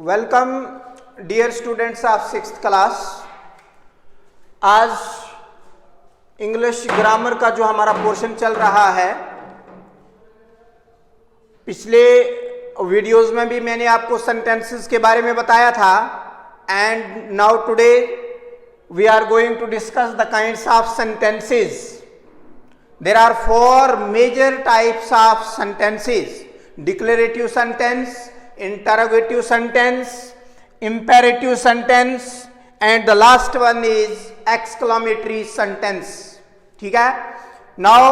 Welcome dear students of 6th class. आज English grammar का जो हमारा पोर्शन चल रहा है, पिछले वीडियोस में भी मैंने आपको सेंटेंसेस के बारे में बताया था। And now today we are going to discuss the kinds of sentences. There are 4 major types of sentences: declarative sentence, interrogative sentence, imperative sentence, and the last one is exclamatory sentence. ठीक है? Now,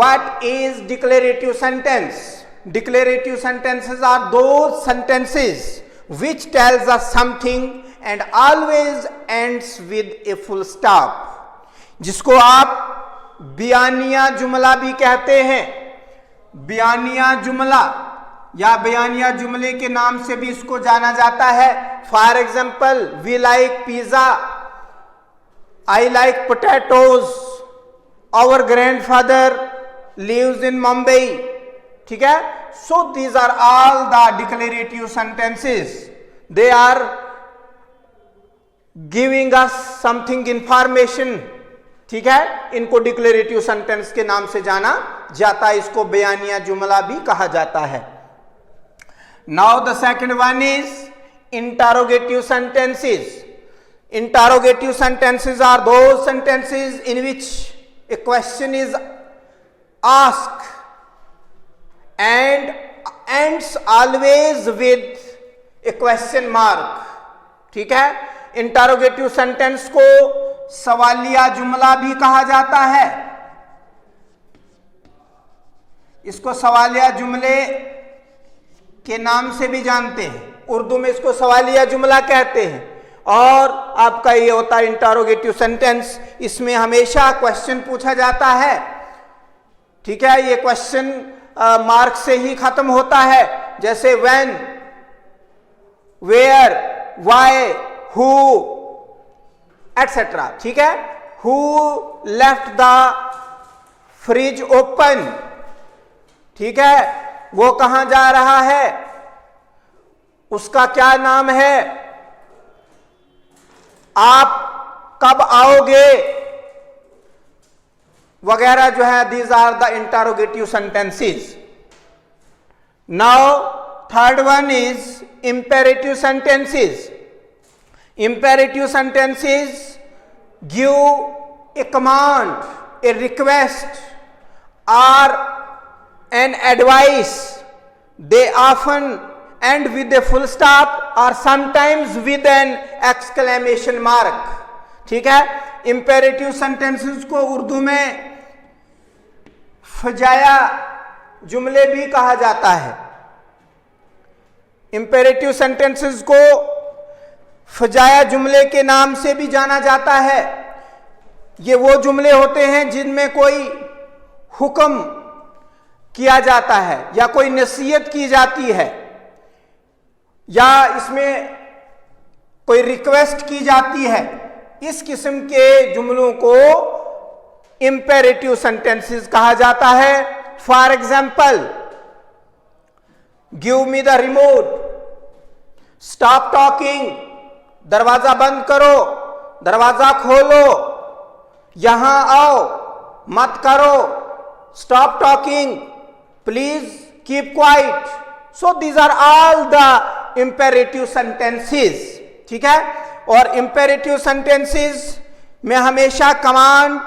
what is declarative sentence? Declarative sentences are those sentences which tells us something and always ends with a full stop, जिसको आप बयानिया जुमला भी कहते हैं। बयानिया जुमला या बयानिया जुमले के नाम से भी इसको जाना जाता है। For example, we like pizza, I like potatoes, our grandfather lives in Mumbai. ठीक है? So these are all the declarative sentences. They are giving us something information. ठीक है? इनको डिक्लेरेटिव सेंटेंस के नाम से जाना जाता है। इसको बयानिया जुमला भी कहा जाता है। Now the second one is interrogative sentences. Interrogative sentences are those sentences in which a question is asked and ends always with a question mark. ठीक है? Interrogative sentence को सवालिया जुमला भी कहा जाता है। इसको सवालिया जुमले के नाम से भी जानते हैं। उर्दू में इसको सवालिया जुमला कहते हैं। और आपका ये होता है इंटरोगेटिव सेंटेंस। इसमें हमेशा क्वेश्चन पूछा जाता है। ठीक है? ये क्वेश्चन मार्क से ही खत्म होता है, जैसे when, where, why, who, etcetera. ठीक है? Who left the fridge open. ठीक है? वो कहां जा रहा है, उसका क्या नाम है, आप कब आओगे, वगैरह जो है, these are the interrogative sentences. Now third one is imperative sentences. Imperative sentences give a command, a request और an advice. They often end with a full stop or sometimes with an exclamation mark. ठीक है? imperative sentences को उर्दू में फजाया जुमले भी कहा जाता है। imperative sentences को फजाया जुमले के नाम से भी जाना जाता है। ये वो जुमले होते हैं जिनमें कोई हुक्म किया जाता है या कोई नसीहत की जाती है या इसमें कोई रिक्वेस्ट की जाती है। इस किस्म के जुमलों को इंपेरेटिव सेंटेंसेस कहा जाता है। For example, give me the remote, stop talking, दरवाजा बंद करो, दरवाजा खोलो, यहां आओ, मत करो, stop talking, please keep quiet. So these are all the imperative sentences. ठीक है? और imperative sentences में हमेशा कमांड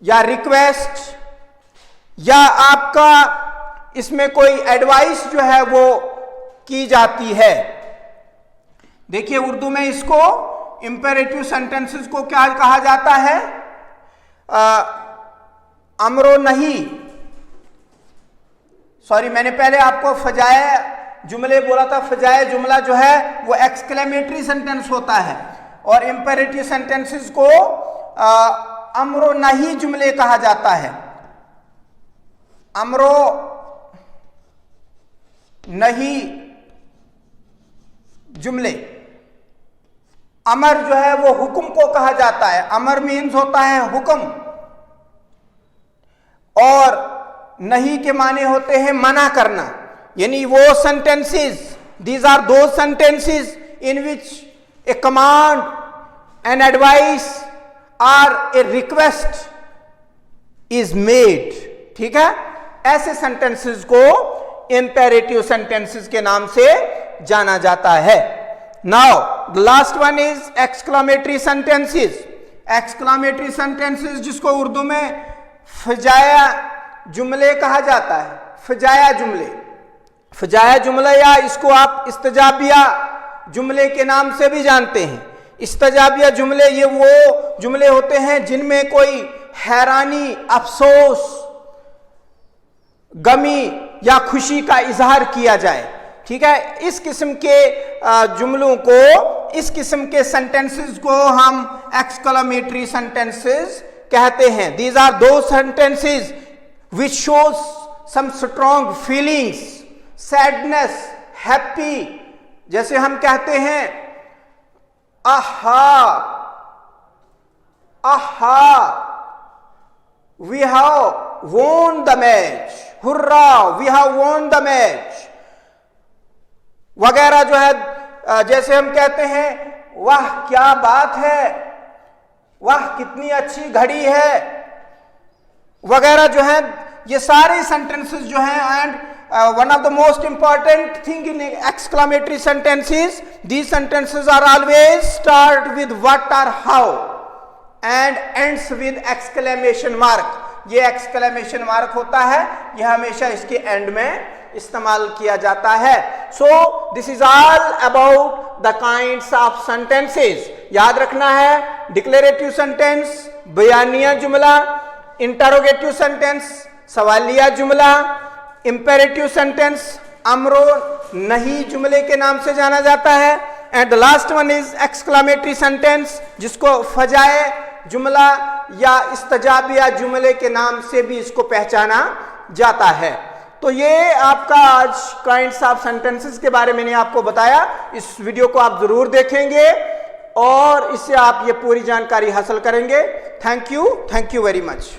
या रिक्वेस्ट या आपका इसमें कोई एडवाइस जो है वो की जाती है। देखिए, उर्दू में इसको imperative sentences को क्या कहा जाता है? अमरो नहीं, सॉरी, मैंने पहले आपको फजाए जुमले बोला था। फजाए जुमला जो है वो एक्सक्लेमेटरी सेंटेंस होता है और इंपेरेटिव सेंटेंसेस को अमरो नहीं जुमले कहा जाता है। अमरो नहीं जुमले। अमर जो है वो हुक्म को कहा जाता है। अमर मीन्स होता है हुक्म और नहीं के माने होते हैं मना करना। यानी वो sentences, these are those sentences in which a command, an advice or a request is made. ठीक है, ऐसे सेंटेंसेस को इंपेरेटिव सेंटेंसेस के नाम से जाना जाता है. Now the last one is exclamatory sentences. Exclamatory sentences जिसको उर्दू में फजाया जुमले कहा जाता है. फजाया जुमले, फजाया जुमला या इसको आप इस्तजाबिया जुमले के नाम से भी जानते हैं. इस्तजाबिया जुमले ये वो जुमले होते हैं जिनमें कोई हैरानी, अफसोस, गमी या खुशी का इजहार किया जाए. ठीक है, इस किस्म के जुमलों को, इस किस्म के सेंटेंसेस को हम एक्सक्लामेटरी सेंटेंसेस कहते हैं. These are the sentences which shows some strong feelings, sadness, happy. जैसे हम कहते हैं aha aha, we have won the match, hurrah we have won the match वगैरह जो है. जैसे हम कहते हैं वाह क्या बात है, वाह कितनी अच्छी घड़ी है वगैरह जो है. ये सारे सेंटेंसेस जो हैं, and one of the most important thing in exclamatory sentences, these sentences are always start with what or how and ends with exclamation mark. ये exclamation mark होता है, ये हमेशा इसके एंड में इस्तेमाल किया जाता है. So this is all about the kinds of sentences. याद रखना है, डिक्लेरेटिव सेंटेंस बयानिया जुमला, इंटरोगेटिव सेंटेंस सवालिया जुमला, इंपेरेटिव सेंटेंस अमरो नहीं जुमले के नाम से जाना जाता है, and the last one is exclamatory sentence जिसको फजाए जुमला या इस्तजाबिया जुमले के नाम से भी इसको पहचाना जाता है. तो ये आपका आज काइंड्स ऑफ सेंटेंसेस के बारे में मैंने आपको बताया. इस वीडियो को आप जरूर देखेंगे और इससे आप ये पूरी जानकारी हासिल करेंगे. Thank you very much.